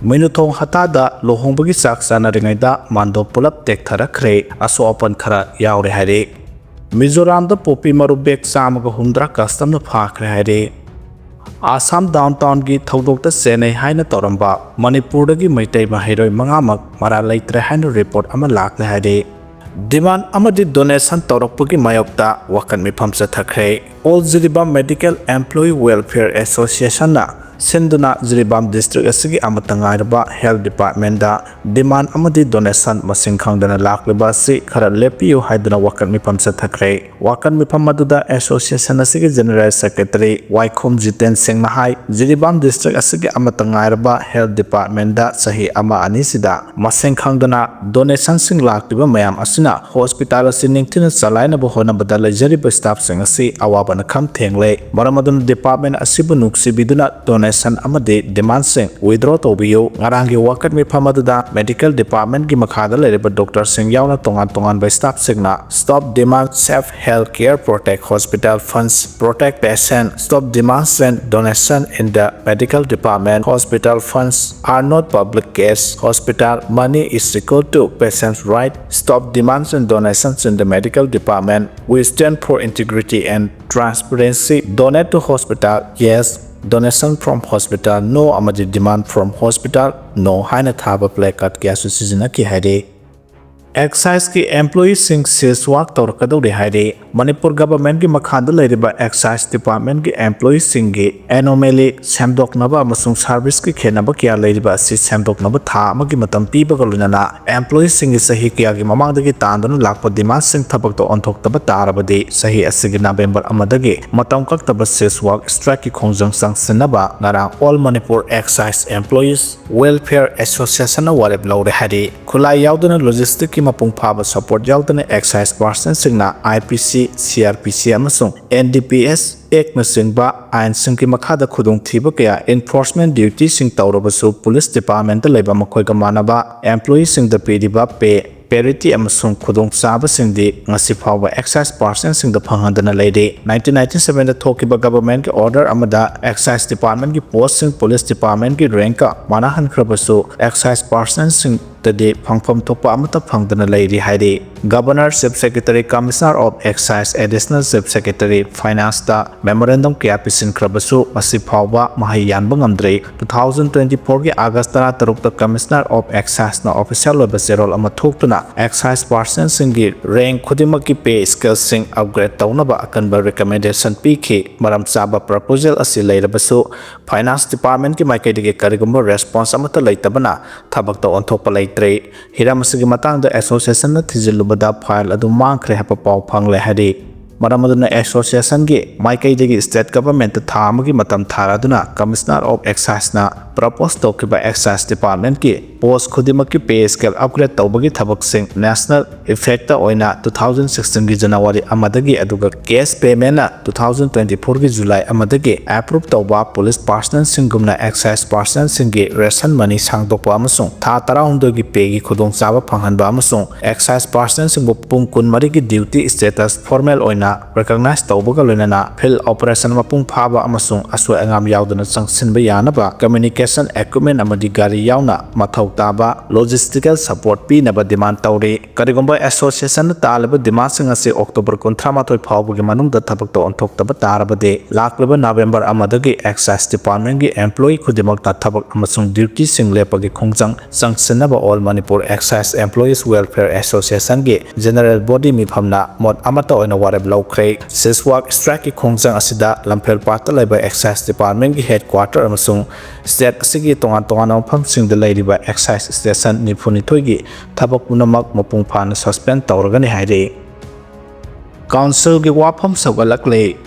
Minuthong hatada lohongbagi sak sanaringaida mando pulap tektharakhre aso apan khara yaure haire. Mizoram da popi maru bek samaga humdra custom na phakre haire. Assam downtown gi thodokta senai haina toramba Manipur gi maitai maheiroi mangamak maral leitre haina report ama lakle haire. Demand amadi donation torokpagi mayokta wakan mifam sathakre. All Jiribam Medical Employee Welfare Association na Sinduna Jiribam District asigi amatangairaba Health Department da demand amadi donation masing khangdana lakleba si khara lepiyo haidana wakan mifam sathakre. Wakan mifam maduda association asigi General Secretary Waikhom Jiten Singh na hai Jiribam District asigi amatangairaba Health Department da sahi ama anisida masing khangdana donation sing lakleba mayam asina hospital asi ningtina salaina bo hona badala jariba staff sing asi awaba na kham thengle maramadun department asibu nuksibiduna donation amade demand sing withdraw tobiyo ngarangi wakat mi phamadda medical department gi makhada lereba doctor sing yauna tongan by staff singna stop demand save healthcare protect hospital funds protect patient stop demand send donation in the medical department hospital funds are not public case hospital money is equal to patient's right stop demands and donations in the medical department we stand for integrity and transparency donate to hospital yes donation from hospital no amadi demand from hospital no haina thaba placard kya su sizina ki haide excise ki employees sing sales work tor kadori haide Manipur government ki makhanda leriba excise department ki employees sing gi anomaly samdoknaba amasung service ki khenaba kya leriba si samdoknaba tha amagi matam piba galunana employees sing sahi kya gi mamangda gi tandana lakpa demand sing thabak to onthok tarabadi sahi asigi November amadagi matam kaktaba sales work strike ki khongjang sangsinaba ngara all Manipur excise employees welfare association wareb lawre hadi khulai yaudana logistic ki mapung phaba support yaudana excise person singna IPC CRPC amasung NDPS ek nasingba ain singki makhada khudung thiba kaya enforcement duty sing tawrabasu police department leba makhoi ga manaba employee sing da pediba pay parity amasung khudung chaba singdi ngasi phawa excise person sing da phangandana leide 1997 da thokiba government ki order amada excise department ki post sing police department ki rank ka manahan khrabasu excise person sing tade phangpham thopa amata phangdana leide haide governor chief secretary commissioner of excise additional chief secretary finance da memorandum ki apisin khrabasu masi phawa mahai yanba ngamdre 2024 ki august 13 da commissioner of excise na official leba zerol ama thoktuna excise person singi rank khudima ki pay scale sing upgrade tawnaba akanba recommendation piki maram chaba proposal asi leirabasu finance department ki maikai dige karigumba response amata leitabana thabak to onthokpa leitre hiramasigi matang da association na thijilubada file adu mangkhre hapa paw phangle hadi maramaduna association gi maikai dige state government tha amagi matam tharaduna commissioner of excise na propose tokiba excise department ki post khudima ki pay scale upgrade tawbagi thabak sing national effect oina 2016 gi January amadagi aduga cash payment na 2024 gi July amadagi approve tawba police person singumna excise person singi ration money sangdokpa amasung tha 12 gi pay gi khudong chaba phanghanba amasung excise person singbu pung kun mari gi duty status formal oina recognize tawbaga loinana field operation mapung phaba amasung asoi angam yaudana changsinba yanaba communication equipment amadi gari yauna mathau taba logistical support pi naba demand tawri karigomba association talaba demand sing ase October 13 phawbugi manungda thabak to onthok taba tarabade lakleba November amadagi excise department gi employee khudimak ta thabak amasung duty sing lepagi khongjang sangsinaba all Manipur excise employees welfare association gi general body mi phamna mod amata oina wareb lawkhre siswak strike ki khongjang asida lamphel parta leba excise department gi headquarter amasung state asigi tongan mafam sing da leiriba excise station nifuni gi thabak punamak mapung phana suspend tawragani haire council gi wafam sagalakle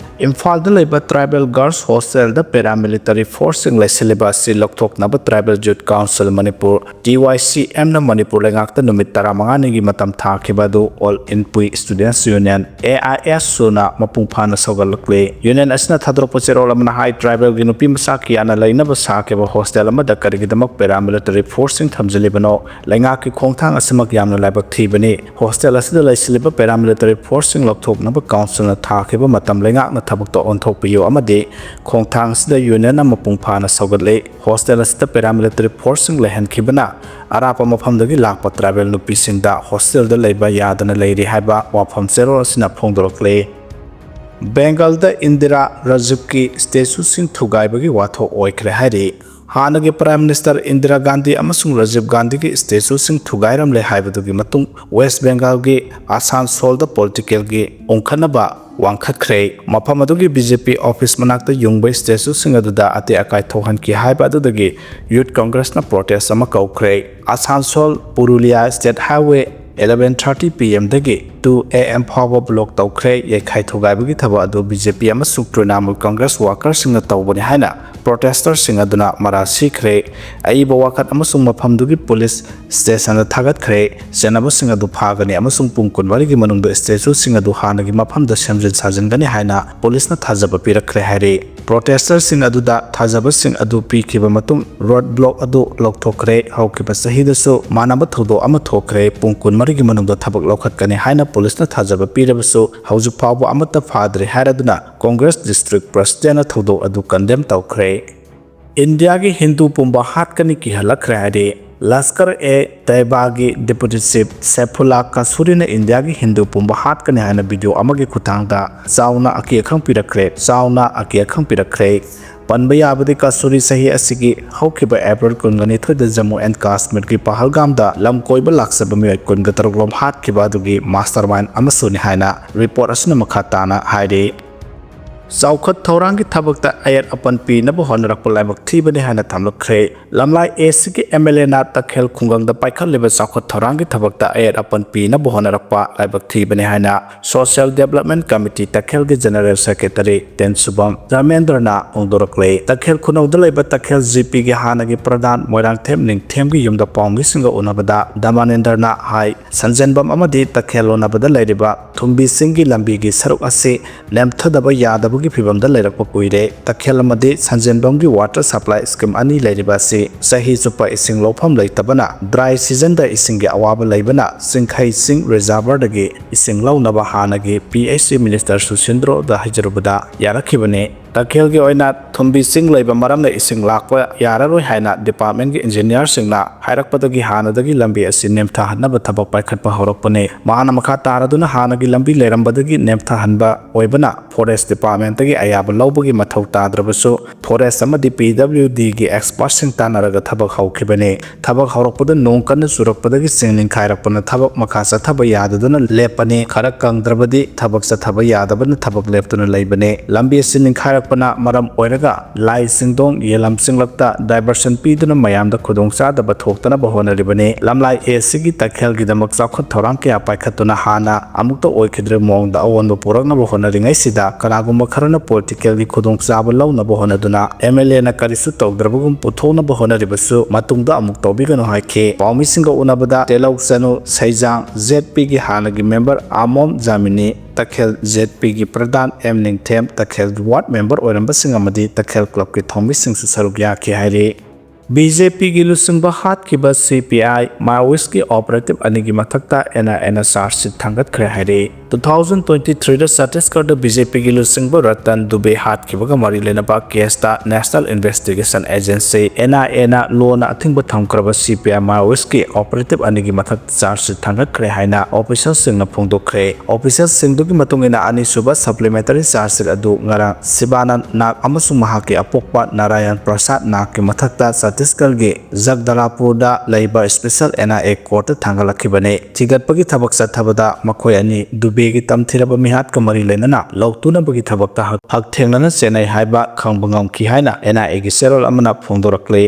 Imphal da leba tribal girls hostel da paramilitary forcing lesileba si lokthok na tribal youth council Manipur TYCM na Manipur lengakta numit 15 gi matam thakiba du all inpui students union AIS suna mapung phana sagalakle union asna thadropo cherol amna high tribal gi nupi masaki ana laina ba sakeba hostel ama da karigidamak paramilitary forcing thamjilibano lengak ki khongthang asamak yamna laibak thibani hostel asida lesileba paramilitary forcing lokthok na council na thakiba matam lengak na ꯊꯕꯛꯇ ꯑꯣꯟꯊꯣꯛꯄꯤꯌꯨ ꯑꯃꯗꯤ ꯈꯣꯡꯊꯥꯡꯁꯤꯗ union ꯑꯃ ꯃꯄꯨꯡ ꯐꯥꯅ ꯁꯧꯒꯠꯂꯤ hostel ꯑꯁꯤꯗ paramilitary ꯐꯣꯔꯁꯁꯤꯡ ꯂꯩꯍꯟꯈꯤꯕꯅ ꯑꯔꯥꯞꯄ ꯃꯐꯝꯗꯒꯤ ꯂꯥꯛꯄ tribal ꯅꯨꯄꯤꯁꯤꯡꯗ ꯍꯣꯁꯇꯦꯜꯗ ꯂꯩꯕ ꯌꯥꯗꯅ ꯂꯩꯔꯤ ꯍꯥꯏꯕ ꯋꯥꯐꯝ ꯆꯦꯔꯣꯜ ꯑꯁꯤꯅ ꯐꯣꯡꯗꯣꯔꯛꯂꯤ ꯕꯦꯡꯒꯜꯗ ꯏꯟꯗꯤꯔꯥ ꯔꯥꯖꯤꯕꯀꯤ ꯁ꯭ꯇꯦꯆꯨꯁꯤꯡ ꯊꯨꯒꯥꯏꯕꯒꯤ ꯋꯥꯊꯣꯛ ꯑꯣꯏꯈ꯭ꯔꯦ ꯍꯥꯏꯔꯤ ꯍꯥꯟꯅꯒꯤ ꯄ꯭ꯔꯥꯏꯝ ꯃꯤꯅꯤꯁꯇꯔ ꯏꯟꯗꯤꯔꯥ ꯒꯥꯟꯙꯤ ꯑꯃꯁꯨꯡ ꯔꯥꯖꯤꯕ ꯒꯥꯟꯙꯤꯒꯤ ꯁ꯭ꯇꯦꯆꯨꯁꯤꯡ ꯊꯨꯒꯥꯏꯔꯝꯂꯦ ꯍꯥꯏꯕꯗꯨꯒꯤ ꯃꯇꯨꯡ ꯋꯦꯁ ꯕꯦꯡꯒꯜꯒꯤ ꯑꯁꯥꯟꯁꯣꯜꯗ ꯄꯣꯂꯤꯇꯤꯀꯦꯜꯒꯤ ꯑꯣꯡꯈꯠꯅꯕ ꯋꯥꯡꯈꯠꯈ꯭ꯔꯦ ꯃꯐꯝ ꯑꯗꯨꯒꯤ ꯕꯤꯖꯦꯄꯤ ꯑꯣꯐꯤꯁ ꯃꯅꯥꯛꯇ ꯌꯨꯡꯕ ꯁ꯭ꯇꯦꯆꯨꯁꯤꯡ ꯑꯗꯨꯗ ꯑꯇꯦꯛ ꯑꯀꯥꯏ ꯊꯣꯛꯍꯟꯈꯤ ꯍꯥꯏꯕ ꯑꯗꯨꯗꯒꯤ ꯌꯨꯊ ꯀꯣꯡꯒ꯭ꯔꯦꯁꯅ ꯄ꯭ꯔꯣꯇꯦꯁ ꯑꯃ ꯀꯧꯈ꯭ꯔꯦ ꯑꯁꯥꯟꯁꯣꯜ ꯄꯨꯔꯨꯂꯤꯌꯥ ꯁ꯭ꯇꯦꯠ ꯍꯥꯏꯋꯦ 11:30 PM ꯗꯒꯤ 2 AM ꯐꯥꯎꯕ ꯕ꯭ꯂꯣꯛ ꯇꯧꯈ꯭ꯔꯦ ꯌꯩꯈꯥꯏ ꯊꯨꯒꯥꯏꯕꯒꯤ ꯊꯕꯛ ꯑꯗꯨ ꯕꯤꯖꯦꯄꯤ ꯑꯃꯁꯨꯡ ꯇ꯭ꯔꯤꯅꯥꯃꯨꯜ ꯀꯣꯡꯒ꯭ꯔꯦꯁ ꯋꯥꯀꯔꯁꯤꯡꯅ ꯇꯧꯕꯅꯤ ꯍꯥꯏꯅ ꯄ꯭ꯔꯣꯇꯦꯁꯇꯔꯁꯤꯡ ꯑꯗꯨꯅ ꯃꯔꯥꯜ ꯁꯤꯈ꯭ꯔꯦ ꯑꯏꯕ ꯋꯥꯀꯠ ꯑꯃꯁꯨꯡ ꯃꯐꯝꯗꯨꯒꯤ ꯄꯨꯂꯤꯁ ꯁ꯭ꯇꯦꯁꯟꯗ ꯊꯥꯒꯠꯈ꯭ꯔꯦ ꯆꯦꯟꯅꯕꯁꯤꯡ ꯑꯗꯨ ꯐꯥꯒꯅꯤ ꯑꯃꯁꯨꯡ ꯄꯨꯡ 24ꯒꯤ ꯃꯅꯨꯡꯗ ꯁ꯭ꯇꯦꯆꯨꯁꯤꯡ ꯑꯗꯨ ꯍꯥꯟꯅꯒꯤ ꯃꯐꯝꯗ ꯁꯦꯝꯖꯤꯟ ꯁꯥꯖꯤꯟꯒꯅꯤ ꯍꯥꯏꯅ ꯄꯨꯂꯤꯁꯅ ꯊꯥꯖꯕ ꯄꯤꯔꯛꯈ꯭ꯔꯦ ꯍꯥꯏꯔꯤ ꯄ꯭ꯔꯣꯇꯦꯁꯇꯔꯁꯤꯡ ꯑꯗꯨꯗ ꯊꯥꯖꯕꯁꯤꯡ ꯑꯗꯨ ꯄꯤꯈꯤꯕ ꯃꯇꯨꯡ ꯔꯣꯗ ꯕ꯭ꯂꯣꯛ ꯑꯗꯨ ꯂꯧꯊꯣꯛꯈ꯭ꯔꯦ ꯍꯧꯈꯤꯕ ꯆꯍꯤꯗꯁꯨ ꯃꯥꯟꯅꯕ ꯊꯧꯗꯣꯛ ꯑꯃ ꯊꯣꯛꯈ꯭ꯔꯦ ꯄꯨꯡ 24ꯒꯤ ꯃꯅꯨꯡꯗ ꯊꯕꯛ ꯂꯧꯈꯠꯀꯅꯤ ꯍꯥꯏꯅ ꯄꯨꯂꯤꯁꯅ ꯊꯥꯖꯕ ꯄꯤꯔꯕꯁꯨ ꯍꯧꯖꯤꯛ ꯐꯥꯎꯕ ꯑꯃꯠꯇ ꯐꯥꯗ꯭ꯔꯤ ꯍꯥꯏꯔꯗꯨꯅ ꯀꯣꯡꯒ꯭ꯔꯦꯁ ꯗꯤꯁꯇ꯭ꯔꯤꯛ ꯄ꯭ꯔꯁꯤꯗꯦꯟꯠꯅ ꯊꯧꯗꯣꯛ ꯑꯗꯨ ꯀꯟꯗꯦꯝ ꯇꯧꯈ꯭ꯔꯦ ꯏꯟꯗꯤꯌꯥꯒꯤ ꯍꯤꯟꯗꯨ ꯄꯨꯝꯕ ꯍꯥꯠꯀꯅꯤ ꯀꯤꯍꯜꯂꯛꯈ꯭ꯔꯦ ꯍꯥꯏꯔꯤ ꯂꯁꯀꯔ ꯇꯩꯕꯥꯒꯤ ꯗꯦꯄꯨꯇꯤ ꯆꯤꯐ ꯁꯦꯐꯨꯜꯂꯥ ꯀꯁꯨꯔꯤꯅ ꯏꯟꯗꯤꯌꯥꯒꯤ ꯍꯤꯟꯗꯨ ꯄꯨꯝꯕ ꯍꯥꯠꯀꯅꯤ ꯍꯥꯏꯅ ꯚꯤꯗꯤꯑꯣ ꯑꯃꯒꯤ ꯈꯨꯠꯊꯥꯡꯗ ꯆꯥꯎꯅ ꯑꯀꯤ ꯑꯈꯪ ꯄꯤꯔꯛꯈ꯭रे ꯄꯟꯕ ꯌꯥꯕꯗꯤ ꯀꯁꯨꯔꯤ ꯆꯍꯤ ꯑꯁꯤꯒꯤ ꯍꯧꯈꯤꯕ ꯑꯦꯄ꯭ꯔꯤꯜ 22ꯗ ꯖꯝꯃꯨ ꯑꯦꯟड ꯀꯥꯁꯃꯤꯔꯒꯤ ꯄꯍꯜꯒꯥꯝꯗ ꯂꯝ ꯀꯣꯏꯕ ꯂꯥꯛꯆꯕ ꯃꯤꯑꯣꯏ 16 ꯂꯣꯝ ꯍꯥꯠꯈꯤꯕ ꯑꯗꯨꯒꯤ ꯃꯥꯁꯇꯔꯃꯥꯏꯟ ꯑꯃꯁꯨꯅꯤ ꯍꯥꯏꯅ ꯔꯤꯄꯣꯔꯠ ꯑꯁꯤꯅ ꯃꯈꯥ ꯇꯥꯅ ꯍꯥꯏꯔꯤ ꯆꯥꯎꯈꯠ ꯊꯧꯔꯥꯡꯒꯤ ꯊꯕꯛꯇ ꯑꯌꯦꯠ ꯑꯄꯟ ꯄꯤꯅꯕ ꯍꯣꯠꯅꯔꯛꯄ ꯂꯥꯏꯕꯛ ꯊꯤꯕꯅꯤ ꯍꯥꯏꯅ ꯊꯝꯂꯛꯈ꯭रे ꯂꯝꯂꯥꯏ ꯑꯦꯁꯤꯒꯤ MLAꯅ ꯇꯈꯦꯜ ꯈꯨꯡꯒꯪꯗ ꯄꯥꯏꯈꯠꯂꯤꯕ ꯆꯥꯎꯈꯠ ꯊꯧꯔꯥꯡꯒꯤ ꯊꯕꯛꯇ ꯑꯌꯦꯠ ꯑꯄꯟ ꯄꯤꯅꯕ ꯍꯣꯠꯅꯔꯛꯄ ꯂꯥꯏꯕꯛ ꯊꯤꯕꯅꯤ ꯍꯥꯏꯅ ꯁꯣꯁꯤꯌꯦꯜ ꯗꯦꯚꯂꯞꯃꯦꯟꯠ ꯀꯃꯤꯇꯤ ꯇꯈꯦꯜꯒꯤ ꯖꯦꯅꯔꯦꯜ ꯁꯦꯀ꯭ꯔꯦꯇꯔꯤ ꯇꯦꯟꯁꯨꯕꯝ ꯙꯔꯃꯦꯟꯗ꯭ꯔꯅ ꯐꯣꯡꯗꯣꯔꯛꯂꯦ ꯇꯈꯦꯜ ꯈꯨꯅꯧꯗ ꯂꯩꯕ ꯇꯈꯦꯜ ꯖꯤꯄꯤꯒꯤ ꯍꯥꯟꯅꯒꯤ ꯄ꯭ꯔꯙꯥꯟ ꯃꯣꯏꯔꯥꯡꯊꯦꯝ ꯅꯤꯡꯊꯦꯝꯒꯤ ꯌꯨꯝꯗ ꯄꯥꯎꯃꯤꯁꯤꯡꯒ ꯎꯅꯕꯗ ꯙꯔꯃꯦꯟꯗ꯭ꯔꯅ ꯍꯥꯏ ꯁꯟꯖꯦꯟꯕꯝ ꯑꯃꯗꯤ ꯇꯈꯦꯜ ꯎꯅꯕꯗ ꯂꯩꯔꯤꯕ ꯊꯨꯝꯕꯤ ꯆꯤꯡꯒꯤ ꯂꯝꯕꯤꯒꯤ ꯁꯔꯨꯛ ꯑꯁꯤ ꯅꯦꯝꯊꯗꯕ ꯌꯥꯗꯕꯒꯤ ꯐꯤꯚꯝꯗ ꯂꯩꯔꯛꯄ ꯀꯨꯏꯔꯦ ꯇꯈꯦꯜ ꯑꯃꯗꯤ ꯁꯟꯖꯦꯟꯕꯝꯒꯤ ꯋꯥꯇꯔ ꯁꯄ꯭ꯂꯥꯏ ꯁ꯭ꯀꯤꯝ ꯑꯅꯤ ꯂꯩꯔꯤꯕ ꯑꯁꯤ ꯆꯍꯤ ꯆꯨꯞꯄ ꯏꯁꯤꯡ ꯂꯧꯐꯝ ꯂꯩꯇꯕꯅ ꯗ꯭ꯔꯥꯏ ꯁꯤꯖꯟꯗ ꯏꯁꯤꯡꯒꯤ ꯑꯋꯥꯕ ꯂꯩꯕꯅ ꯆꯤꯡꯈꯩ ꯆꯤꯡ ꯔꯤꯖꯔꯚꯔꯗꯒꯤ ꯏꯁꯤꯡ ꯂꯧꯅꯕ ꯍꯥꯟꯅꯒꯤ PHC ꯃꯤꯅꯤꯁꯇꯔ ꯁꯨꯁꯤꯟꯗ꯭ꯔꯣꯗ ꯍꯥꯏꯖꯔꯨꯕꯗ ꯌꯥꯔꯛꯈꯤꯕꯅꯤ ꯇꯈꯦꯜꯒꯤ ꯑꯣꯏꯅ ꯊꯨꯝꯕꯤ ꯆꯤꯡ ꯂꯩꯕ ꯃꯔꯝꯅ ꯏꯁꯤꯡ ꯂꯥꯛꯄ ꯌꯥꯔꯔꯣꯏ ꯍꯥꯏꯅ ꯗꯤꯄꯥꯔꯠꯃꯦꯟꯠꯀꯤ ꯏꯟꯖꯤꯅꯤꯌꯔꯁꯤꯡꯅ ꯍꯥꯏꯔꯛꯄꯗꯒꯤ ꯍꯥꯟꯅꯗꯒꯤ ꯂꯝꯕꯤ ꯑꯁꯤ ꯅꯦꯝꯊꯍꯟꯅꯕ ꯊꯕꯛ ꯄꯥꯏꯈꯠꯄ ꯍꯧꯔꯛꯄꯅꯤ ꯃꯍꯥꯛꯅ ꯃꯈꯥ ꯇꯥꯔꯗꯨꯅ ꯍꯥꯟꯅꯒꯤ ꯂꯝꯕꯤ ꯂꯩꯔꯝꯕꯗꯒꯤ ꯅꯦꯝꯊꯍꯟꯕ ꯑꯣꯏꯕꯅ ꯐꯣꯔꯦꯁꯠ ꯗꯤꯄꯥꯔꯠꯃꯦꯟꯠꯇꯒꯤ ꯑꯌꯥꯕ ꯂꯧꯕꯒꯤ ꯃꯊꯧ ꯇꯥꯗ꯭ꯔꯕꯁꯨ ꯐꯣꯔꯦꯁꯠ ꯑꯃꯗꯤ PWDꯒꯤ ꯑꯦꯛꯁꯄꯔꯠꯁꯤꯡ ꯇꯥꯟꯅꯔꯒ ꯊꯕꯛ ꯍꯧꯈꯤꯕꯅꯤ ꯊꯕꯛ ꯍꯧꯔꯛꯄꯗ ꯅꯣꯡ ꯀꯟꯅ ꯆꯨꯔꯛꯄꯗꯒꯤ ꯆꯤꯡ ꯅꯤꯡꯈꯥꯏꯔꯛꯄꯅ ꯊꯕꯛ ꯃꯈꯥ ꯆꯠꯊꯕ ꯌꯥꯗꯗꯨꯅ ꯂꯦꯞꯄꯅꯤ ꯈꯔ ꯀꯪꯗ꯭ꯔꯕꯗꯤ ꯊꯕꯛ ꯆꯠꯊꯕ ꯌꯥꯗꯕꯅ ꯊꯕꯛ ꯂꯦꯞꯇꯨꯅ ꯂꯩꯕꯅꯤ ꯂꯝꯕꯤ ꯑꯁꯤ ꯅꯤꯡꯈꯥꯏꯔꯛꯄꯅ ꯃꯔꯝ ꯑꯣꯏꯔꯒ ꯂꯥꯏ ꯆꯤꯡꯗꯣꯡ ꯌꯦꯂꯝ ꯆꯤꯡꯂꯛꯇ ꯗꯥꯏꯚꯔꯁꯟ ꯄꯤꯗꯨꯅ ꯃꯌꯥꯝꯗ ꯈꯨꯗꯣꯡꯆꯥꯗꯕ ꯊꯣꯛꯇꯅꯕ ꯍꯣꯠꯅꯔꯤꯕꯅꯤ ꯂꯝꯂꯥꯏ ꯑꯦꯁꯤꯒꯤ ꯇꯈꯦꯜꯒꯤꯗꯃꯛ ꯆꯥꯎꯈꯠ ꯊꯧꯔꯥꯡ ꯀꯌꯥ ꯄꯥꯏꯈꯠꯇꯨꯅ ꯍꯥꯟꯅ ꯑꯃꯨꯛꯇ ꯑꯣꯏꯈꯤꯗ꯭ꯔꯤꯕ ꯃꯑꯣꯡꯗ ꯑꯑꯣꯟꯕ ꯄꯨꯔꯛꯅꯕ ꯍꯣꯠꯅꯔꯤꯉꯩꯁꯤꯗ ꯀꯅꯥꯒꯨꯝꯕ ꯈꯔꯅ ꯄꯣꯂꯤꯇꯤꯀꯦꯜꯒꯤ ꯈꯨꯗꯣꯡꯆꯥꯕ ꯂꯧꯅꯕ ꯍꯣꯠꯅꯗꯨꯅ MLAꯅ ꯀꯔꯤꯁꯨ ꯇꯧꯗ꯭ꯔꯕꯒꯨꯝ ꯄꯨꯊꯣꯛꯅꯕ ꯍꯣꯠꯅꯔꯤꯕꯁꯨ ꯃꯇꯨꯡꯗ ꯑꯃꯨꯛ ꯇꯧꯕꯤꯒꯅꯨ ꯍꯥꯏꯈꯤ ꯄꯥꯎꯃꯤꯁꯤꯡꯒ ꯎꯅꯕꯗ ꯇꯦꯂꯧ ꯆꯅꯨ ꯁꯩꯖꯥꯡ ZPꯒꯤ ꯍꯥꯟꯅꯒꯤ ꯃꯦꯝꯕꯔ ꯑꯃꯣꯝ ꯖꯥꯃꯤꯅꯤ ꯇꯈꯦꯜ ZPꯒꯤ ꯄ꯭ꯔꯙꯥꯟ M Ningthem Tekhel ward member ꯑꯣꯏꯔꯝꯕꯁꯤꯡ ꯑꯃꯗꯤ ꯇꯈꯦꯜ ꯀ꯭ꯂꯕꯀꯤ ꯊꯧꯃꯤꯁꯤꯡꯁꯨ ꯁꯔꯨꯛ ꯌꯥꯈꯤ ꯍꯥꯏꯔꯤ BJPꯒꯤ ꯂꯨꯆꯤꯡꯕ ꯍꯥꯠꯈꯤꯕ CPI ꯃꯥꯑꯣꯏꯁꯠꯀꯤ ꯑꯣꯄꯔꯦꯇꯤꯚ ꯑꯅꯤꯒꯤ ꯃꯊꯛꯇ NIAꯅ ꯆꯥꯔꯖꯁꯤꯠ ꯊꯥꯡꯒꯠꯈ꯭ꯔꯦ ꯍꯥꯏꯔꯤ 2023ꯗ ꯆꯠꯇꯤꯁꯒꯔꯗ BJPꯒꯤ ꯂꯨꯆꯤꯡꯕ ꯔꯇꯟ ꯗꯨꯕꯦ ꯍꯥꯠꯈꯤꯕꯒ ꯃꯔꯤ ꯂꯩꯅꯕ ꯀꯦꯁꯇ ꯅꯦꯁꯅꯦꯜ ꯏꯟꯚꯦꯁꯇꯤꯒꯦꯁꯟ ꯑꯦꯖꯦꯟꯁꯤ NIAꯅ ꯂꯣꯅ ꯑꯊꯤꯡꯕ ꯊꯝꯈ꯭ꯔꯕ CPI ꯃꯥꯑꯣꯏꯁꯠꯀꯤ ꯑꯣꯄꯔꯦꯇꯤꯚ ꯑꯅꯤꯒꯤ ꯃꯊꯛꯇ ꯆꯥꯔꯖꯁꯤꯠ ꯊꯥꯡꯒꯠꯈ꯭ꯔꯦ ꯍꯥꯏꯅ ꯑꯣꯐꯤꯁꯤꯌꯦꯜꯁꯤꯡꯅ ꯐꯣꯡꯗꯣꯛꯈ꯭ꯔꯦ ꯑꯣꯐꯤꯁꯤꯌꯦꯜꯁꯤꯡꯗꯨꯒꯤ ꯃꯇꯨꯡꯏꯟꯅ ꯑꯅꯤꯁꯨꯕ ꯁꯄ꯭ꯂꯤꯃꯦꯟꯇꯔꯤ ꯆꯥꯔꯖꯁꯤꯠ ꯑꯗꯨ ꯉꯔꯥꯡ ꯁꯤꯕꯥꯅꯟꯗ ꯅꯥꯒ ꯑꯃꯁꯨꯡ ꯃꯍꯥꯛꯀꯤ ꯑꯄꯣꯛꯄ ꯅꯥꯔꯥꯌꯟ ꯄ꯭ꯔꯁꯥꯗ ꯅꯥꯒꯀꯤ ꯃꯊꯛꯇ ꯆꯠꯇꯤꯁꯒꯔꯒꯤ ꯖꯒꯗꯂꯄꯨꯔꯗ ꯂꯩꯕ ꯁ꯭ꯄꯦꯁꯦꯜ NIA ꯀꯣꯔꯠꯇ ꯊꯥꯡꯒꯠꯂꯛꯈꯤꯕꯅꯤ ꯊꯤꯒꯠꯄꯒꯤ ꯊꯕꯛ ꯆꯠꯊꯕꯗ ꯃꯈꯣꯏ ꯑꯅꯤ ꯗꯨꯕꯦꯒꯤ ꯇꯝꯊꯤꯔꯕ ꯃꯤꯍꯥꯠꯀ ꯃꯔꯤ ꯂꯩꯅꯅ ꯂꯧꯇꯨꯅꯕꯒꯤ ꯊꯕꯛꯇ ꯍꯛꯊꯦꯡꯅꯅ ꯆꯦꯟꯅꯩ ꯍꯥꯏꯕ ꯈꯪꯕ ꯉꯝꯈꯤ ꯍꯥꯏꯅ NIAꯒꯤ ꯆꯦꯔꯣꯜ ꯑꯃꯅ ꯐꯣꯡꯗꯣꯔꯛꯂꯤ